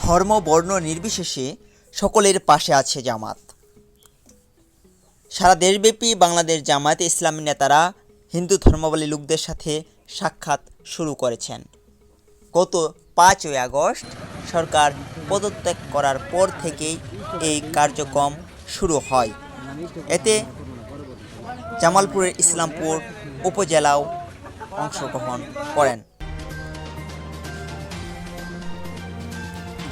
ধর্ম বর্ণ নির্বিশেষে সকলের পাশে আছে জামাত। সারা দেশব্যাপী বাংলাদেশ জামায়াতে ইসলামী নেতারা হিন্দু ধর্মাবলম্বী লোকদের সাথে সাক্ষাৎ শুরু করেছেন। গত 5ই আগস্ট সরকার পদত্যাগ করার পর থেকেই এই কার্যক্রম শুরু হয়। এতে জামালপুরের ইসলামপুর উপজেলাও অংশগ্রহণ করেন।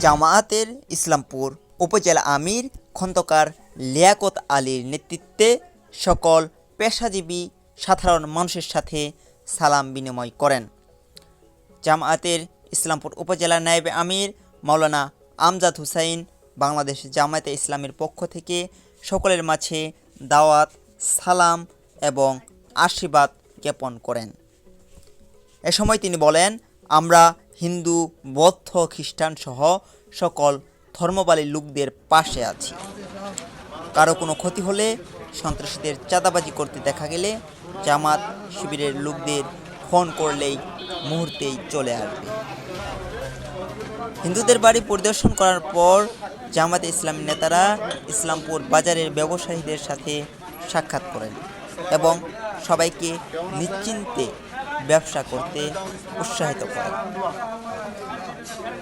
জামায়াতের ইসলামপুর উপজেলা আমির খন্দকার লিয়াকত আলীর নেতৃত্বে সকল পেশাজীবী সাধারণ মানুষের সাথে সালাম বিনিময় করেন। জামায়াতের ইসলামপুর উপজেলা নায়েবে আমির মাওলানা আমজাদ হুসাইন বাংলাদেশ জামায়াতে ইসলামীর পক্ষ থেকে সকলের মাঝে দাওয়াত, সালাম এবং আশীর্বাদ জ্ঞাপন করেন। এ সময় তিনি বলেন, আমরা হিন্দু, বৌদ্ধ, খ্রিস্টান সহ সকল ধর্মাবলম্বী লোকদের পাশে আছি। কারো কোনো ক্ষতি হলে, সন্ত্রাসীদের চাঁদাবাজি করতে দেখা গেলে জামাত শিবিরের লোকদের ফোন করলেই মুহূর্তেই চলে আসবে। হিন্দুদের বাড়ি পরিদর্শন করার পর জামায়াতে ইসলামী নেতারা ইসলামপুর বাজারের ব্যবসায়ীদের সাথে সাক্ষাৎ করেন এবং সবাইকে নিশ্চিন্তে ব্যবসা করতে উৎসাহিত করেন।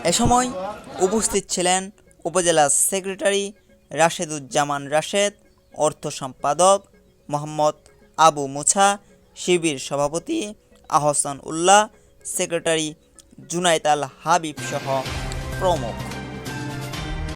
এ সময় উপস্থিত ছিলেন উপজেলা সেক্রেটারি রাশেদুজ্জামান রাশেদ, অর্থ সম্পাদক মোহাম্মদ আবু মুছা, শিবির সভাপতি আহসান উল্লাহ, সেক্রেটারি জুনায়েদ আল হাবিব সহ প্রমুখ।